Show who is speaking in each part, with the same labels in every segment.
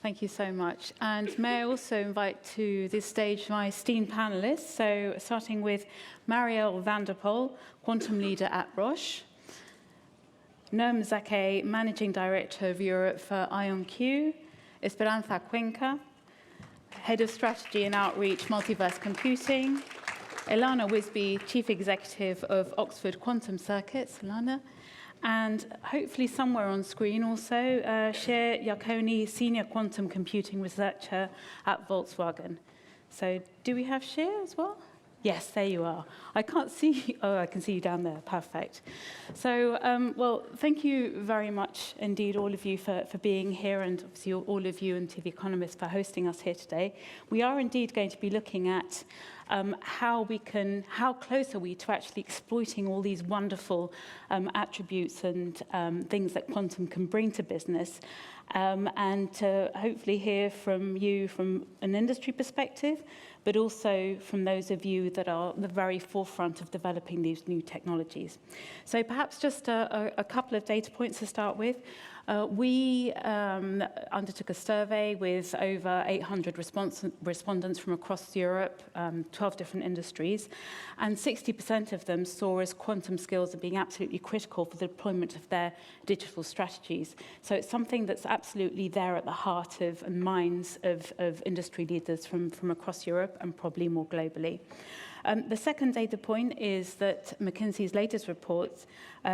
Speaker 1: Thank you so much. And may I also invite to this stage my esteemed panelists, so starting with Marielle van der Pol, Quantum Leader at Roche, Noam Zake, Managing Director of Europe for IonQ, Esperanza Cuenca, Head of Strategy and Outreach, Multiverse Computing, Ilana Wisby, Chief Executive of Oxford Quantum Circuits, Ilana, and hopefully somewhere on screen also, Cher Iaconi, Senior Quantum Computing Researcher at Volkswagen. So do we have Cher as well? Yes, there you are. I can't see you. Oh, I can see you down there. Perfect. So, well, thank you very much indeed, all of you, for being here, and obviously all of you and to The Economist for hosting us here today. We are indeed going to be looking at how close are we to actually exploiting all these wonderful attributes and things that quantum can bring to business, and to hopefully hear from you from an industry perspective, but also from those of you that are at the very forefront of developing these new technologies. So perhaps just a couple of data points to start with. We undertook a survey with over 800 respondents from across Europe, 12 different industries, and 60% of them saw as quantum skills as being absolutely critical for the deployment of their digital strategies. So it's something that's absolutely there at the heart of and minds of industry leaders from across Europe and probably more globally. The second data point is that McKinsey's latest report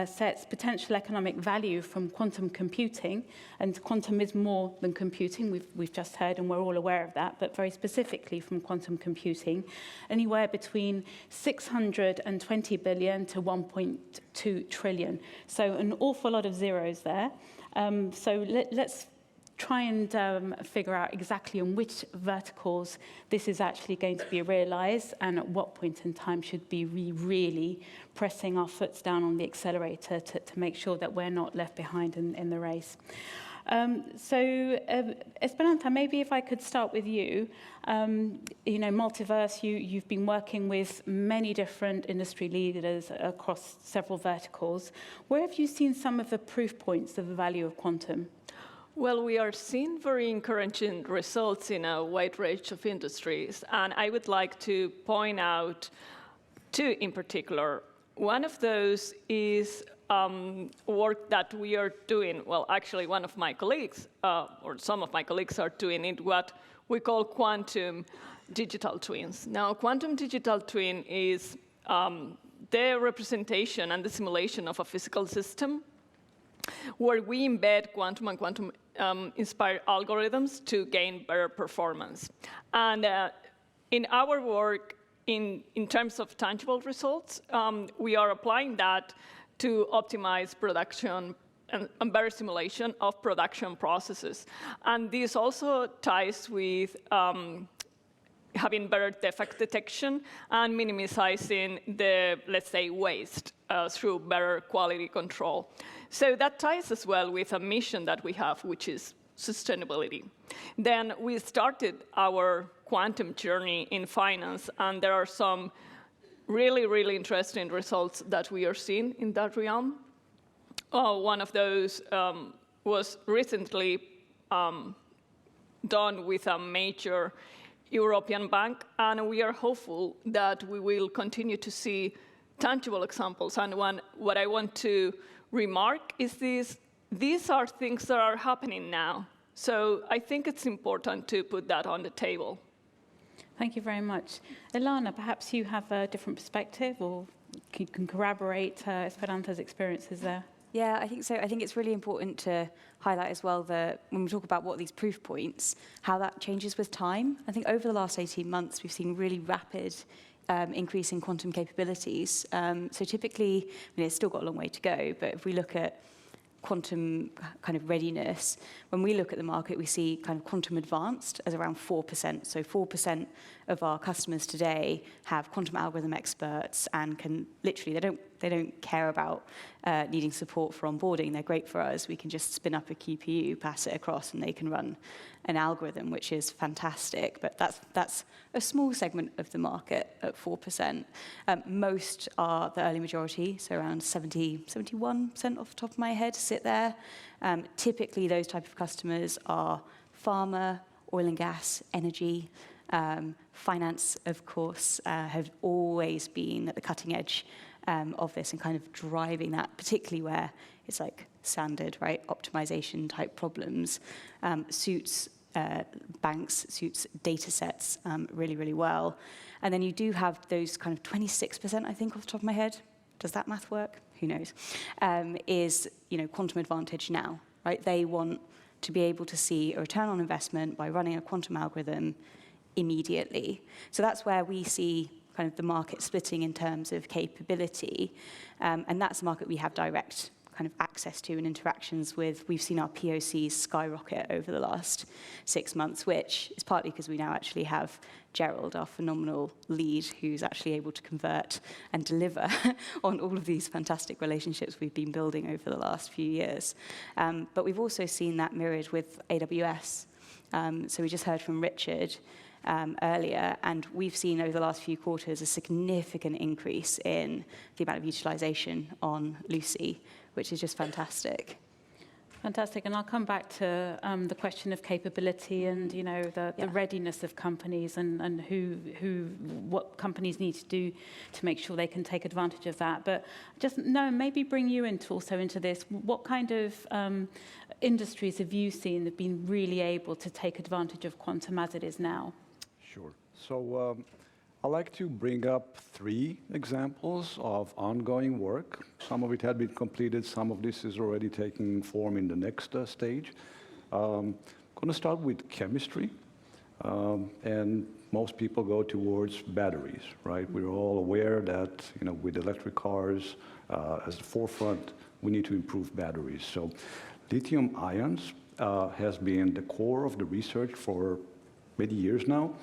Speaker 1: sets potential economic value from quantum computing, and quantum is more than computing, we've just heard, and we're all aware of that, but very specifically from quantum computing, anywhere between 620 billion to 1.2 trillion. So an awful lot of zeros there. So let's try and figure out exactly on which verticals this is actually going to be realized, and at what point in time should be really pressing our foots down on the accelerator to make sure that we're not left behind in the race. Esperanza, maybe if I could start with you. You know, Multiverse, you've been working with many different industry leaders across several verticals. Where have you seen some of the proof points of the value of quantum?
Speaker 2: Well, we are seeing very encouraging results in a wide range of industries, and I would like to point out two in particular. One of those is work that we are doing. Well, actually, one of my colleagues, or some of my colleagues are doing it, what we call quantum digital twins. Now, quantum digital twin is the representation and the simulation of a physical system where we embed quantum and quantum-inspired algorithms to gain better performance. And in our work, in terms of tangible results, we are applying that to optimize production and better simulation of production processes. And this also ties with having better defect detection and minimizing the, let's say, waste through better quality control. So that ties as well with a mission that we have, which is sustainability. Then we started our quantum journey in finance, and there are some really, really interesting results that we are seeing in that realm. One of those was recently done with a major European bank, and we are hopeful that we will continue to see tangible examples. And what I want to remark is these are things that are happening now. So I think it's important to put that on the table.
Speaker 1: Thank you very much. Ilana, perhaps you have a different perspective, or you can corroborate Esperanza's experiences there.
Speaker 3: Yeah, I think so. I think it's really important to highlight as well that when we talk about what are these proof points, how that changes with time. I think over the last 18 months, we've seen really rapid increase in quantum capabilities. So typically, it's still got a long way to go, but if we look at quantum kind of readiness, when we look at the market, we see kind of quantum advanced as around 4%. So 4% of our customers today have quantum algorithm experts and can literally, they don't care about needing support for onboarding. They're great for us. We can just spin up a QPU, pass it across, and they can run an algorithm, which is fantastic. But that's a small segment of the market at 4%. Most are the early majority, so around 71% off the top of my head sit there. Typically, those type of customers are pharma, oil and gas, energy, finance, of course, have always been at the cutting edge of this and kind of driving that, particularly where it's like standard, right, optimization type problems, suits banks, suits data sets really, really well. And then you do have those kind of 26%, I think, off the top of my head. Does that math work? Who knows? Is, quantum advantage now, right? They want to be able to see a return on investment by running a quantum algorithm immediately. So that's where we see kind of the market splitting in terms of capability. And that's a market we have direct kind of access to and interactions with. We've seen our POCs skyrocket over the last 6 months, which is partly because we now actually have Gerald, our phenomenal lead, who's actually able to convert and deliver on all of these fantastic relationships we've been building over the last few years. But we've also seen that mirrored with AWS. So we just heard from Richard earlier, and we've seen over the last few quarters a significant increase in the amount of utilization on Lucy, which is just fantastic.
Speaker 1: Fantastic, and I'll come back to the question of capability and the readiness of companies and what companies need to do to make sure they can take advantage of that. But just maybe bring you into this. What kind of industries have you seen that have been really able to take advantage of quantum as it is now?
Speaker 4: Sure. So I'd like to bring up 3 examples of ongoing work. Some of it had been completed, some of this is already taking form in the next stage. I'm going to start with chemistry, and most people go towards batteries, right? We're all aware that, with electric cars as the forefront, we need to improve batteries. So lithium ions has been the core of the research for many years now.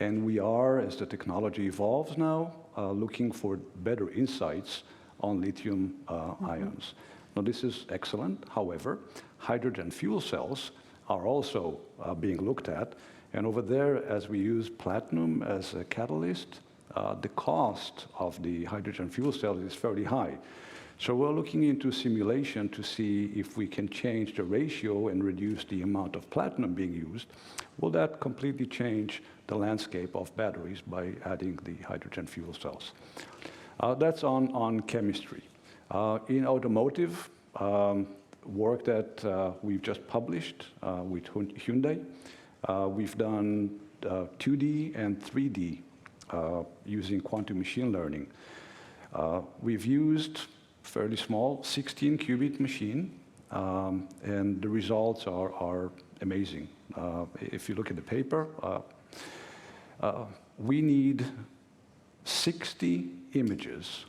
Speaker 4: And we are, as the technology evolves now, looking for better insights on lithium ions. Now, this is excellent. However, hydrogen fuel cells are also being looked at. And over there, as we use platinum as a catalyst, the cost of the hydrogen fuel cell is fairly high. So we're looking into simulation to see if we can change the ratio and reduce the amount of platinum being used. Will that completely change the landscape of batteries by adding the hydrogen fuel cells? That's on chemistry. In automotive, work that we've just published with Hyundai, we've done 2D and 3D using quantum machine learning. We've used fairly small 16-qubit machine, and the results are amazing. If you look at the paper, we need 60 images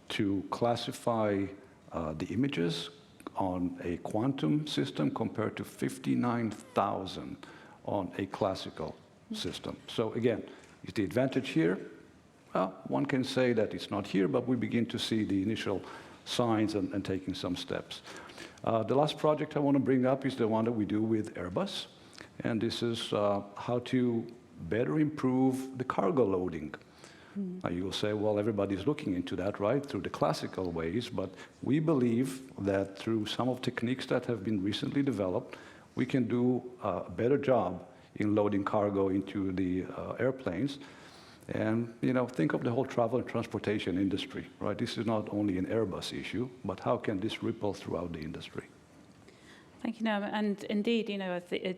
Speaker 4: to classify the images on a quantum system compared to 59,000 on a classical system. So again, is the advantage here? Well, one can say that it's not here, but we begin to see the initial signs and taking some steps. The last project I want to bring up is the one that we do with Airbus. And this is how to better improve the cargo loading. Now you will say, well, everybody's looking into that, right, through the classical ways. But we believe that through some of techniques that have been recently developed, we can do a better job in loading cargo into the airplanes. And, think of the whole travel and transportation industry, right? This is not only an Airbus issue, but how can this ripple throughout the industry?
Speaker 1: Thank you, Noam. And indeed,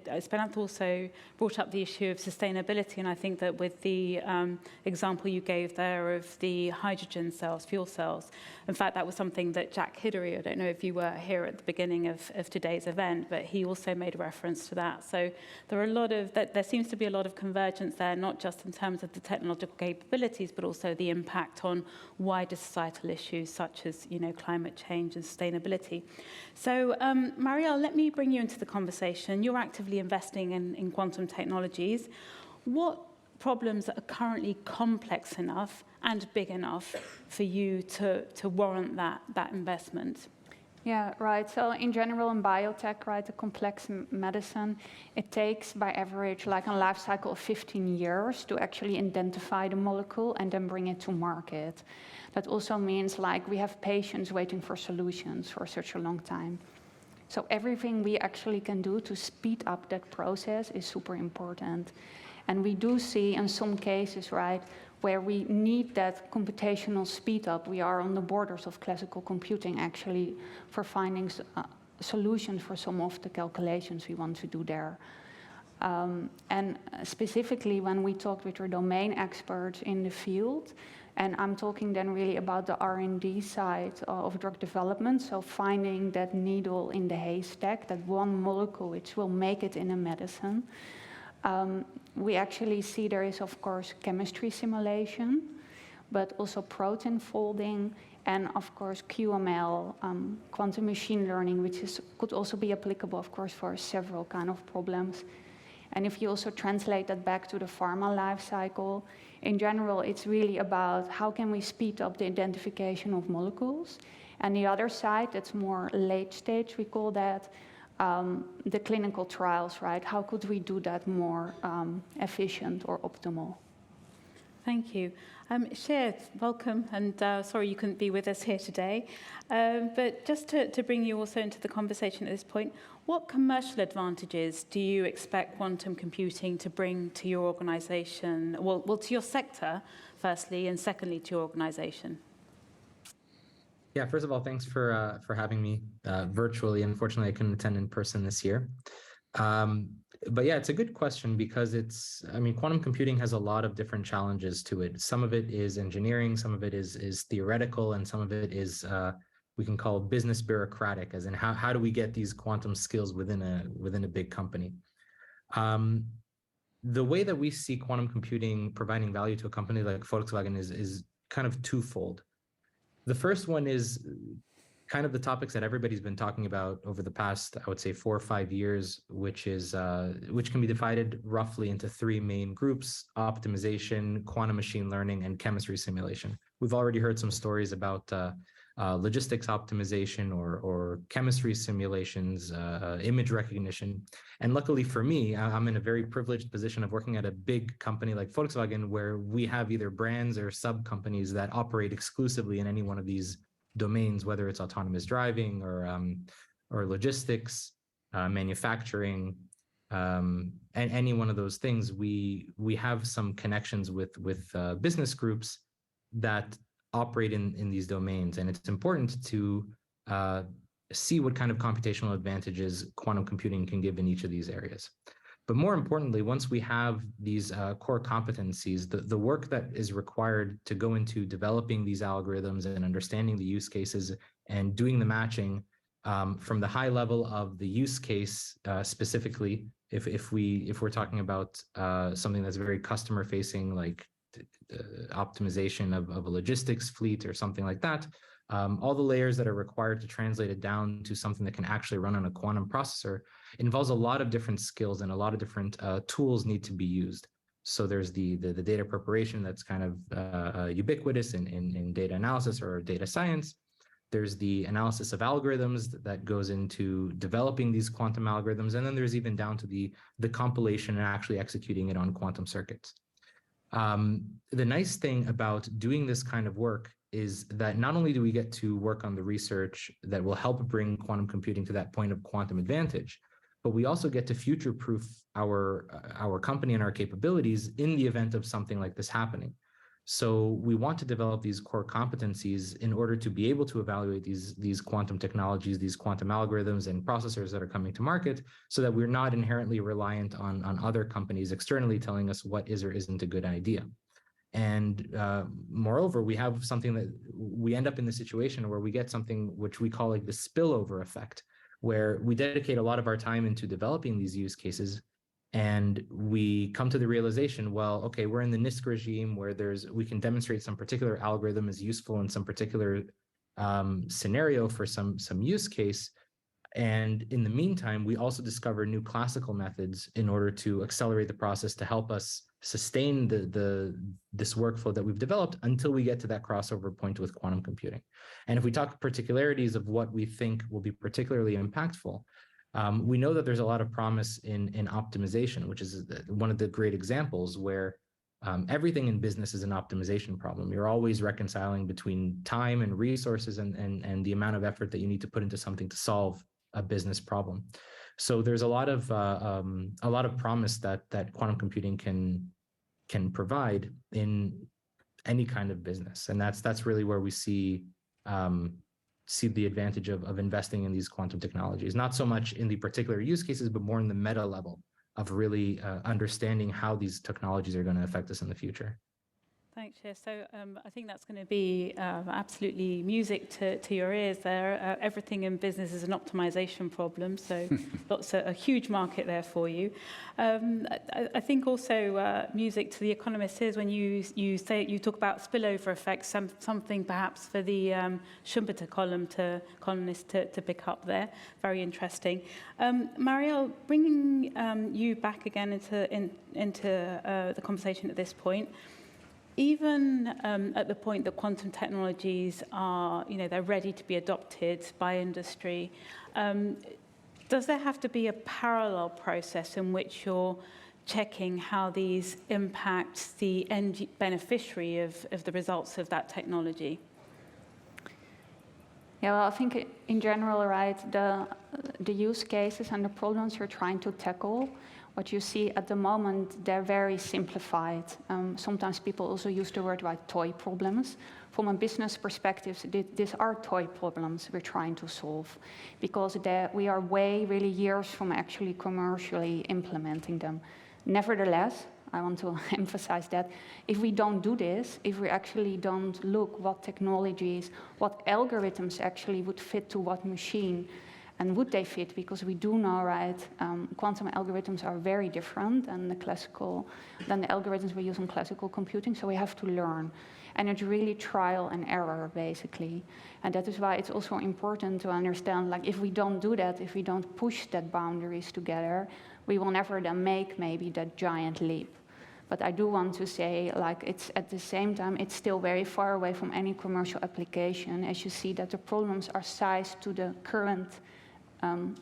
Speaker 1: Esperanza also brought up the issue of sustainability, and I think that with the example you gave there of the hydrogen cells, fuel cells, in fact, that was something that Jack Hidary, I don't know if you were here at the beginning of today's event, but he also made a reference to that. So there seems to be a lot of convergence there, not just in terms of the technological capabilities, but also the impact on wider societal issues such as, climate change and sustainability. So, Marielle, let me bring you into the conversation. You're actively investing in quantum technologies. What problems are currently complex enough and big enough for you to warrant that investment?
Speaker 5: Yeah, right. So in general, in biotech, right, the complex medicine, it takes by average like a life cycle of 15 years to actually identify the molecule and then bring it to market. That also means like we have patients waiting for solutions for such a long time. So everything we actually can do to speed up that process is super important. And we do see in some cases, right, where we need that computational speed up. We are on the borders of classical computing actually for finding solutions for some of the calculations we want to do there. And specifically when we talked with our domain experts in the field, and I'm talking then really about the R&D side of drug development, so finding that needle in the haystack, that one molecule which will make it in a medicine. We actually see there is, of course, chemistry simulation, but also protein folding, and of course QML, quantum machine learning, which could also be applicable, of course, for several kind of problems. And if you also translate that back to the pharma life cycle, in general, it's really about how can we speed up the identification of molecules. And the other side, that's more late stage, we call that the clinical trials, right? How could we do that more efficient or optimal?
Speaker 1: Thank you. Sheer, welcome, and sorry you couldn't be with us here today. But just to bring you also into the conversation at this point, what commercial advantages do you expect quantum computing to bring to your organization, well, to your sector, firstly, and secondly, to your organization?
Speaker 6: Yeah, first of all, thanks for having me virtually. Unfortunately, I couldn't attend in person this year. But yeah, it's a good question because quantum computing has a lot of different challenges to it. Some of it is engineering, some of it is theoretical, and some of it is we can call business bureaucratic, as in how do we get these quantum skills within a big company. The way that we see quantum computing providing value to a company like Volkswagen is kind of twofold. The first one is kind of the topics that everybody's been talking about over the past, I would say, 4 or 5 years, which can be divided roughly into 3 main groups: optimization, quantum machine learning, and chemistry simulation. We've already heard some stories about logistics optimization or chemistry simulations, image recognition. And luckily for me, I'm in a very privileged position of working at a big company like Volkswagen, where we have either brands or sub-companies that operate exclusively in any one of these domains, whether it's autonomous driving or logistics, manufacturing, and any one of those things. We have some connections with business groups that operate in these domains, and it's important to see what kind of computational advantages quantum computing can give in each of these areas. But more importantly, once we have these core competencies, the work that is required to go into developing these algorithms and understanding the use cases and doing the matching from the high level of the use case specifically, if we're talking about something that's very customer facing, like optimization of a logistics fleet or something like that, all the layers that are required to translate it down to something that can actually run on a quantum processor involves a lot of different skills, and a lot of different tools need to be used. So there's the data preparation that's kind of ubiquitous in data analysis or data science. There's the analysis of algorithms that goes into developing these quantum algorithms. And then there's even down to the compilation and actually executing it on quantum circuits. The nice thing about doing this kind of work is that not only do we get to work on the research that will help bring quantum computing to that point of quantum advantage, but we also get to future-proof our company and our capabilities in the event of something like this happening. So we want to develop these core competencies in order to be able to evaluate these quantum technologies, these quantum algorithms and processors that are coming to market, so that we're not inherently reliant on other companies externally telling us what is or isn't a good idea. And moreover, we have something that we end up in the situation where we get something which we call like the spillover effect, where we dedicate a lot of our time into developing these use cases, and we come to the realization, well, okay, we're in the NISQ regime where we can demonstrate some particular algorithm is useful in some particular scenario for some use case. And in the meantime, we also discover new classical methods in order to accelerate the process to help us sustain this workflow that we've developed until we get to that crossover point with quantum computing. And if we talk particularities of what we think will be particularly impactful, we know that there's a lot of promise in optimization, which is one of the great examples where everything in business is an optimization problem. You're always reconciling between time and resources and the amount of effort that you need to put into something to solve a business problem. So there's a lot of promise that quantum computing can provide in any kind of business, and that's really where we see the advantage of investing in these quantum technologies. Not so much in the particular use cases, but more in the meta level of really understanding how these technologies are going to affect us in the future.
Speaker 1: Thanks, Shir. So I think that's going to be absolutely music to your ears there. Everything in business is an optimization problem, so a huge market there for you. I think also music to the economists is when you talk about spillover effects, something perhaps for the Schumpeter columnist to pick up there. Very interesting. Marielle, bringing you back again into the conversation at this point. Even at the point that quantum technologies are, they're ready to be adopted by industry, does there have to be a parallel process in which you're checking how these impact the end beneficiary of the results of that technology?
Speaker 5: Yeah, well, I think in general, right, the use cases and the problems you're trying to tackle, what you see at the moment, they're very simplified. Sometimes people also use the word like toy problems. From a business perspective, these are toy problems we're trying to solve because we are really years from actually commercially implementing them. Nevertheless, I want to emphasize that if we don't do this, if we actually don't look what technologies, what algorithms actually would fit to what machine, and would they fit? Because we do know, right, quantum algorithms are very different than the algorithms we use in classical computing, so we have to learn. And it's really trial and error, basically. And that is why it's also important to understand, like, if we don't do that, if we don't push that boundaries together, we will never then make maybe that giant leap. But I do want to say, like, it's at the same time, it's still very far away from any commercial application, as you see that the problems are sized to the current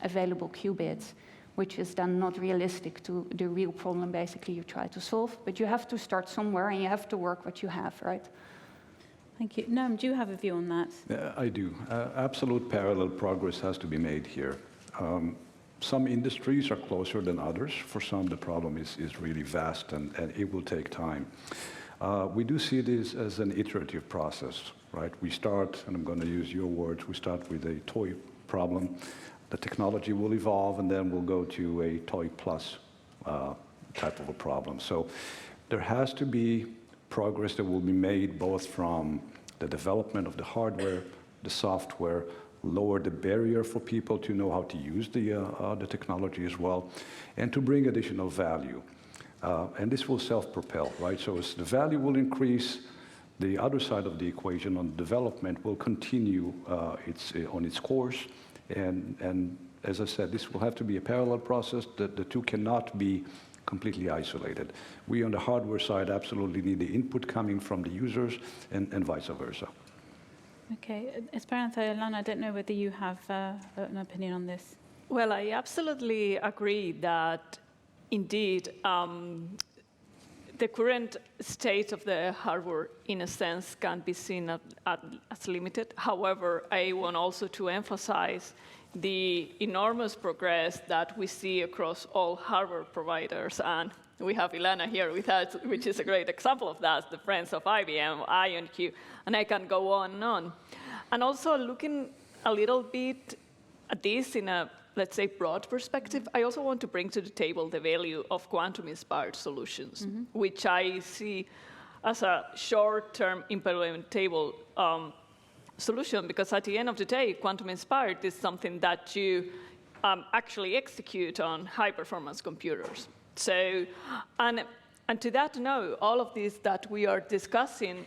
Speaker 5: available qubits, which is then not realistic to the real problem basically you try to solve. But you have to start somewhere and you have to work what you have, right?
Speaker 1: Thank you. Noam, do you have a view on that?
Speaker 4: Yeah, I do. Absolute parallel progress has to be made here. Some industries are closer than others. For some, the problem is really vast and it will take time. We do see this as an iterative process, right? We start, and I'm going to use your words, we start with a toy problem. The technology will evolve, and then we'll go to a toy plus type of a problem. So there has to be progress that will be made both from the development of the hardware, the software, lower the barrier for people to know how to use the technology as well, and to bring additional value. And this will self-propel, right? So as the value will increase, the other side of the equation on development will continue on its course. And as I said, this will have to be a parallel process. The two cannot be completely isolated. We on the hardware side absolutely need the input coming from the users and vice versa.
Speaker 1: Okay, Esperanza, Elana, I don't know whether you have an opinion on this.
Speaker 2: Well, I absolutely agree that indeed the current state of the hardware, in a sense, can be seen as limited. However, I want also to emphasize the enormous progress that we see across all hardware providers. And we have Ilana here with us, which is a great example of that, the friends of IBM, IonQ, and I can go on and on. And also looking a little bit at this in a, let's say, broad perspective, I also want to bring to the table the value of quantum-inspired solutions, which I see as a short-term implementable solution, because at the end of the day, quantum-inspired is something that you actually execute on high-performance computers. So, and to that note, all of this that we are discussing,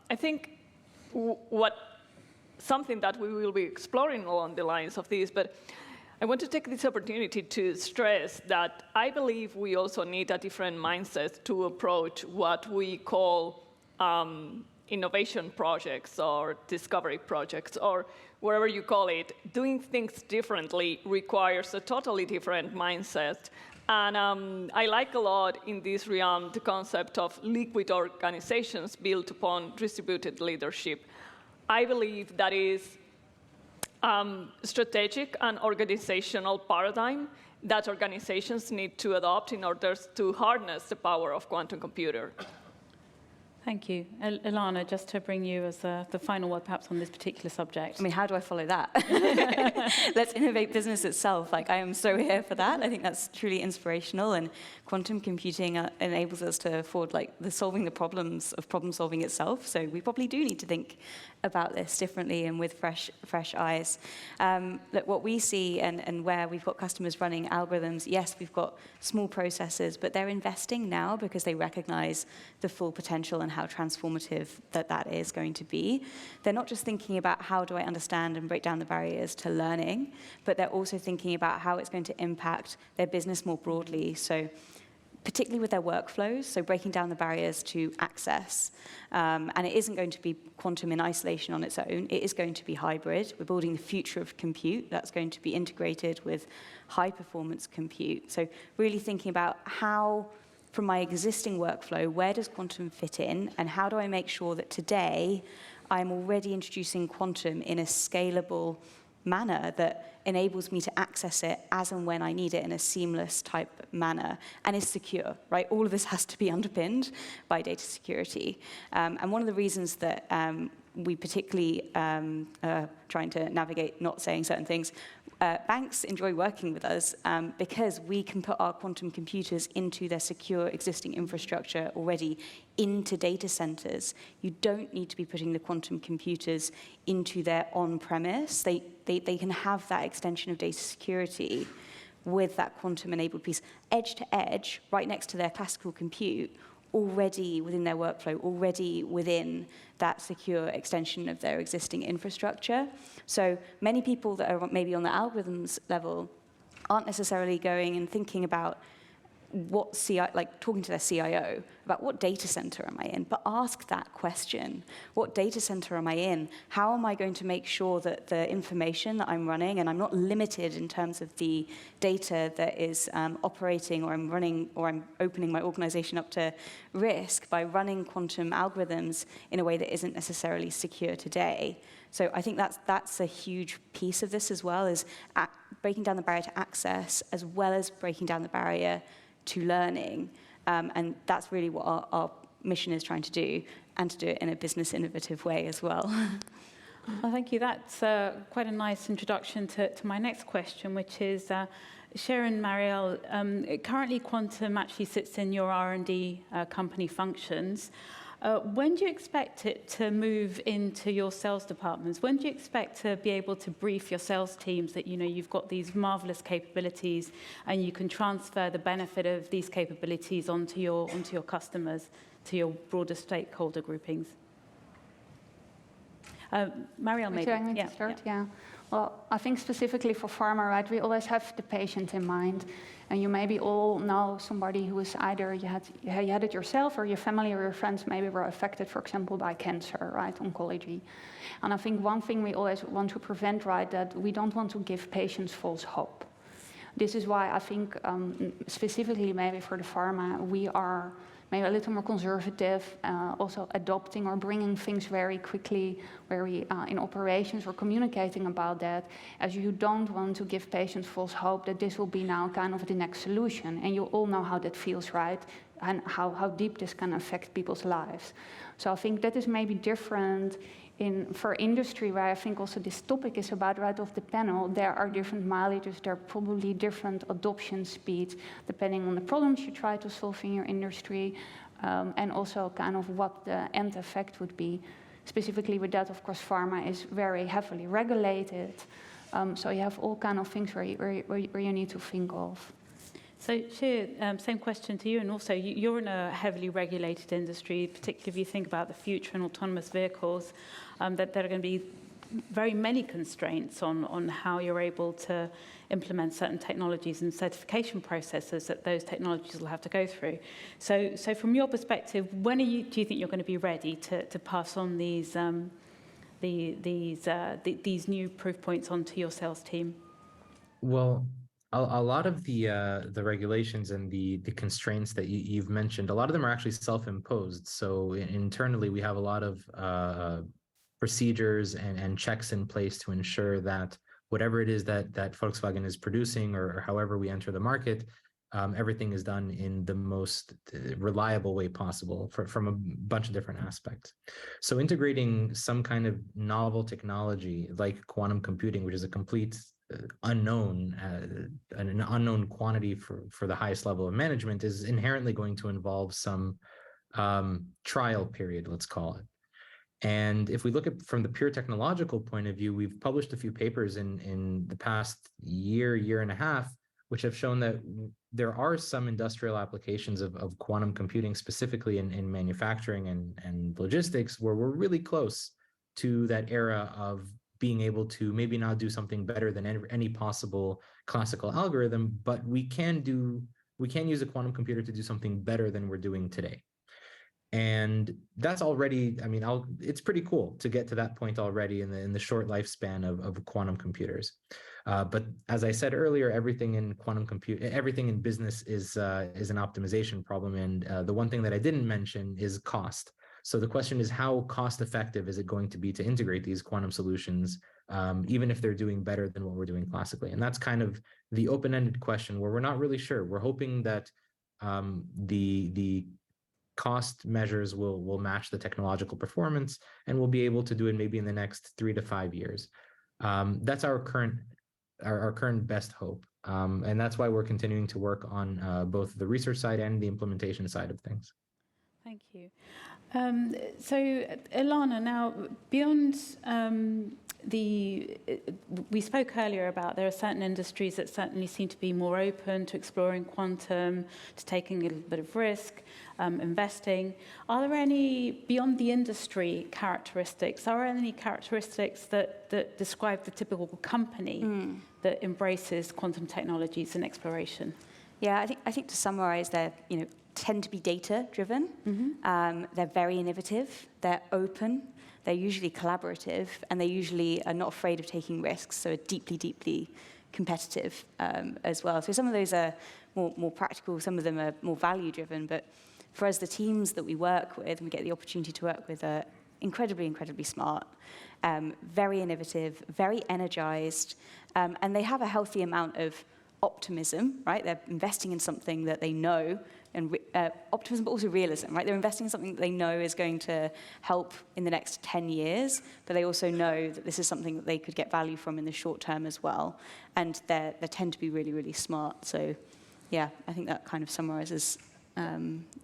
Speaker 2: I think something that we will be exploring along the lines of this, but I want to take this opportunity to stress that I believe we also need a different mindset to approach what we call innovation projects or discovery projects, or whatever you call it. Doing things differently requires a totally different mindset. And I like a lot in this realm the concept of liquid organizations built upon distributed leadership. I believe that is strategic and organizational paradigm that organizations need to adopt in order to harness the power of quantum computer.
Speaker 1: Thank you. Ilana, just to bring you as the final word perhaps on this particular subject.
Speaker 3: I mean, how do I follow that? Let's innovate business itself. Like, I am so here for that. I think that's truly inspirational, and quantum computing enables us to afford solving the problems of problem solving itself. So we probably do need to think about this differently and with fresh eyes. Look, what we see and where we've got customers running algorithms, yes, we've got small processes, but they're investing now because they recognize the full potential and how transformative that is going to be. They're not just thinking about how do I understand and break down the barriers to learning, but they're also thinking about how it's going to impact their business more broadly. So particularly with their workflows, so breaking down the barriers to access. And it isn't going to be quantum in isolation on its own. It is going to be hybrid. We're building the future of compute that's going to be integrated with high-performance compute. So really thinking about how, from my existing workflow, where does quantum fit in, and how do I make sure that today I'm already introducing quantum in a scalable manner that enables me to access it as and when I need it in a seamless type manner and is secure, right? All of this has to be underpinned by data security. And one of the reasons that we particularly trying to navigate not saying certain things, banks enjoy working with us because we can put our quantum computers into their secure existing infrastructure already into data centers. You don't need to be putting the quantum computers into their on-premise. They can have that extension of data security with that quantum-enabled piece, edge to edge, right next to their classical compute, already within their workflow, already within that secure extension of their existing infrastructure. So many people that are maybe on the algorithms level aren't necessarily going and thinking about what talking to their CIO about what data center am I in, but ask that question. What data center am I in? How am I going to make sure that the information that I'm running, and I'm not limited in terms of the data that is operating, or I'm running, or I'm opening my organization up to risk by running quantum algorithms in a way that isn't necessarily secure today. So I think that's a huge piece of this as well, is breaking down the barrier to access as well as breaking down the barrier to learning. And that's really what our mission is trying to do, and to do it in a business innovative way as well.
Speaker 1: Well, thank you. That's quite a nice introduction to my next question, which is, Sharon, Marielle, currently quantum actually sits in your R&D company functions. When do you expect it to move into your sales departments? When do you expect to be able to brief your sales teams that you've got these marvelous capabilities and you can transfer the benefit of these capabilities onto your customers, to your broader stakeholder groupings? Marielle, maybe.
Speaker 5: Would you like me to start? Yeah. Well, I think specifically for pharma, right, we always have the patient in mind. And you maybe all know somebody who is either you had it yourself, or your family or your friends maybe were affected, for example, by cancer, right, oncology. And I think one thing we always want to prevent, right, that we don't want to give patients false hope. This is why I think specifically maybe for the pharma, we are maybe a little more conservative, also adopting or bringing things very quickly, where we, in operations, we're communicating about that, as you don't want to give patients false hope that this will be now kind of the next solution. And you all know how that feels, right? And how deep this can affect people's lives. So I think that is maybe different for industry, where I think also this topic is about, right off the panel, there are different mileages, there are probably different adoption speeds, depending on the problems you try to solve in your industry, and also kind of what the end effect would be. Specifically with that, of course, pharma is very heavily regulated, so you have all kind of things where you need to think of.
Speaker 1: So, Shir, same question to you, and also you're in a heavily regulated industry, particularly if you think about the future and autonomous vehicles, that there are going to be very many constraints on how you're able to implement certain technologies and certification processes that those technologies will have to go through. So from your perspective, when do you think you're going to be ready to pass on these new proof points onto your sales team?
Speaker 6: Well, a lot of the regulations and the constraints that you've mentioned, a lot of them are actually self-imposed. So internally, we have a lot of procedures and checks in place to ensure that whatever it is that Volkswagen is producing or however we enter the market, everything is done in the most reliable way possible from a bunch of different aspects. So integrating some kind of novel technology like quantum computing, which is a complete unknown, an unknown quantity for the highest level of management, is inherently going to involve some trial period, let's call it. And if we look at from the pure technological point of view, we've published a few papers in the past year and a half, which have shown that there are some industrial applications of quantum computing, specifically in manufacturing and logistics, where we're really close to that era of being able to maybe not do something better than any possible classical algorithm, but we can use a quantum computer to do something better than we're doing today. And that's already, I mean, it's pretty cool to get to that point already in the short lifespan of quantum computers. But as I said earlier, everything in everything in business is an optimization problem. And the one thing that I didn't mention is cost. So the question is, how cost effective is it going to be to integrate these quantum solutions, even if they're doing better than what we're doing classically? And that's kind of the open-ended question where we're not really sure. We're hoping that the cost measures will match the technological performance, and we'll be able to do it maybe in the next 3 to 5 years. That's our current best hope. And that's why we're continuing to work on both the research side and the implementation side of things.
Speaker 1: Thank you. So, Ilana, now, beyond we spoke earlier about there are certain industries that certainly seem to be more open to exploring quantum, to taking a little bit of risk, investing. Are there any, beyond the industry characteristics, are there any characteristics that describe the typical company that embraces quantum technologies and exploration?
Speaker 3: Yeah, I think to summarize, they tend to be data-driven. They're very innovative. They're open. They're usually collaborative, and they usually are not afraid of taking risks, so are deeply, deeply competitive as well. So some of those are more practical, some of them are more value-driven, but for us, the teams that we work with, and we get the opportunity to work with, are incredibly, incredibly smart, very innovative, very energized, and they have a healthy amount of optimism, right? They're investing in something that they know, and optimism, but also realism, right? They're investing in something that they know is going to help in the next 10 years, but they also know that this is something that they could get value from in the short term as well. And they tend to be really, really smart. So, yeah, I think that kind of summarizes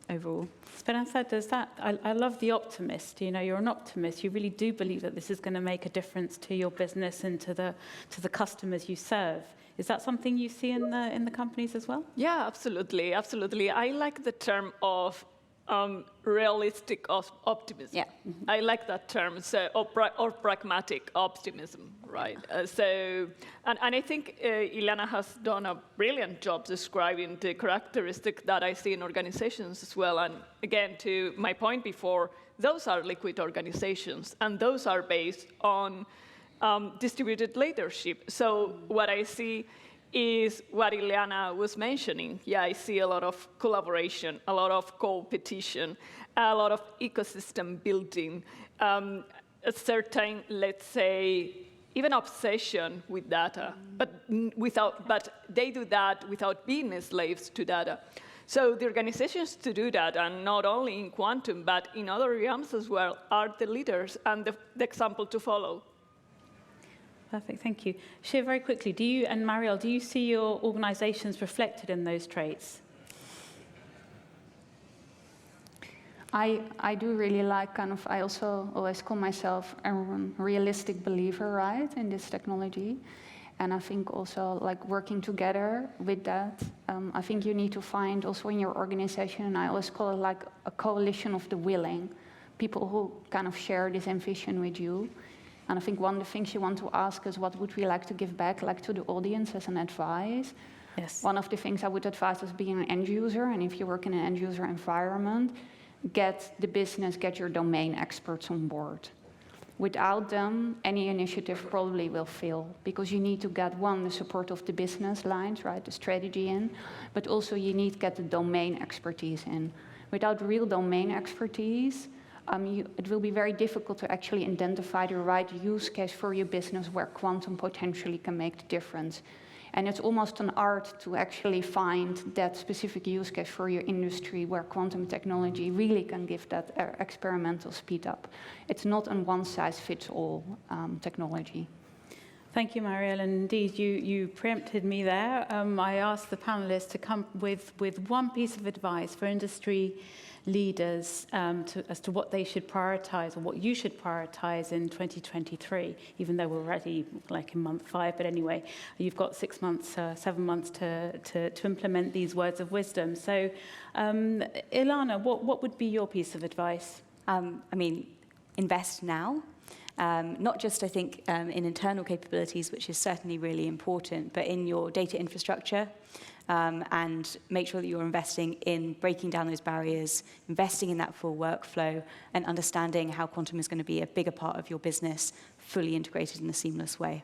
Speaker 3: overall.
Speaker 1: Speranza, does that? I love the optimist. You're an optimist. You really do believe that this is going to make a difference to your business and to the customers you serve. Is that something you see in the companies as well?
Speaker 2: Yeah, absolutely, absolutely. I like the term of realistic optimism.
Speaker 3: Yeah.
Speaker 2: I like that term, so or pragmatic optimism, right? And I think Ilana has done a brilliant job describing the characteristic that I see in organizations as well. And again, to my point before, those are liquid organizations, and those are based on distributed leadership. So what I see is what Ileana was mentioning. Yeah, I see a lot of collaboration, a lot of competition, a lot of ecosystem building, a certain, let's say, even obsession with data, but they do that without being slaves to data. So the organizations to do that, and not only in quantum, but in other realms as well, are the leaders and the example to follow.
Speaker 1: Perfect, thank you. Shiv, very quickly, and Marielle, do you see your organizations reflected in those traits?
Speaker 5: I do really like I also always call myself a realistic believer, right, in this technology. And I think also like working together with that, I think you need to find also in your organization, and I always call it like a coalition of the willing, people who kind of share this ambition with you. And I think one of the things you want to ask is, what would we like to give back, like to the audience as an advice?
Speaker 1: Yes.
Speaker 5: One of the things I would advise is being an end user, and if you work in an end user environment, get your domain experts on board. Without them, any initiative probably will fail, because you need to get, one, the support of the business lines, right, the strategy in, but also you need to get the domain expertise in. Without real domain expertise, it will be very difficult to actually identify the right use case for your business where quantum potentially can make the difference. And it's almost an art to actually find that specific use case for your industry where quantum technology really can give that experimental speed up. It's not a one-size-fits-all technology.
Speaker 1: Thank you, Marielle. And indeed, you preempted me there. I asked the panelists to come with one piece of advice for industry leaders as to what they should prioritize or what you should prioritize in 2023, even though we're already like in month 5. But anyway, you've got 6 months, 7 months to implement these words of wisdom. So, Ilana, what would be your piece of advice?
Speaker 3: I mean, invest now. Not just, I think, in internal capabilities, which is certainly really important, but in your data infrastructure, and make sure that you're investing in breaking down those barriers, investing in that full workflow, and understanding how quantum is going to be a bigger part of your business, fully integrated in a seamless way.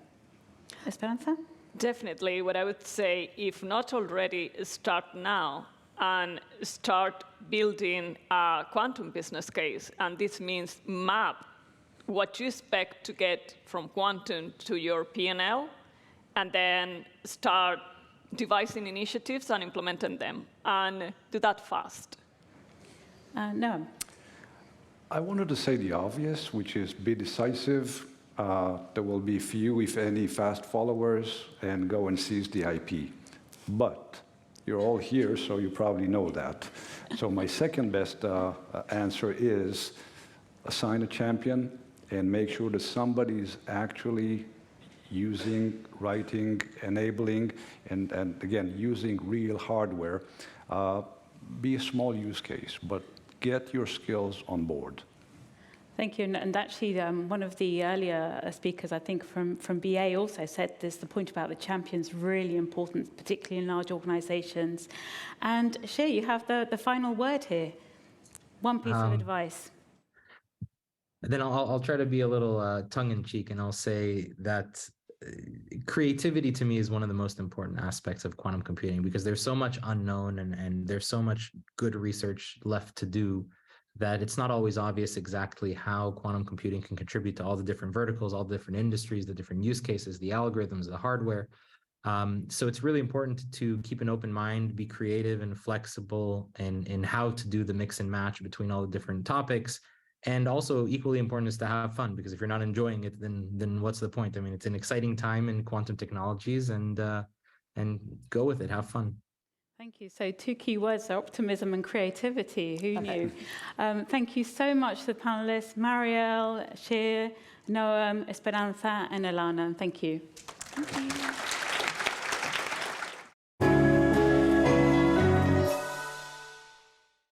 Speaker 1: Esperanza?
Speaker 2: Definitely. What I would say, if not already, start now and start building a quantum business case. And this means map what you expect to get from quantum to your P&L, and then start devising initiatives and implementing them, and do that fast.
Speaker 1: No.
Speaker 4: I wanted to say the obvious, which is be decisive. There will be few, if any, fast followers, and go and seize the IP. But you're all here, so you probably know that. So my second best answer is assign a champion and make sure that somebody's actually using, writing, enabling, and again, using real hardware. Be a small use case, but get your skills on board.
Speaker 1: Thank you. And actually, one of the earlier speakers, I think from BA, also said this, the point about the champions, really important, particularly in large organizations. And Shea, you have the final word here. One piece of advice.
Speaker 6: Then I'll try to be a little tongue-in-cheek, and I'll say that creativity to me is one of the most important aspects of quantum computing, because there's so much unknown and there's so much good research left to do that it's not always obvious exactly how quantum computing can contribute to all the different verticals, all the different industries, the different use cases, the algorithms, the hardware. So it's really important to keep an open mind, be creative and flexible in how to do the mix and match between all the different topics. And also equally important is to have fun, because if you're not enjoying it, then what's the point? I mean, it's an exciting time in quantum technologies, and go with it, have fun.
Speaker 1: Thank you. So 2 key words are optimism and creativity. Who knew? Thank you so much to the panelists, Marielle, Shea, Noam, Esperanza, and Ilana. Thank you.
Speaker 3: Thank you.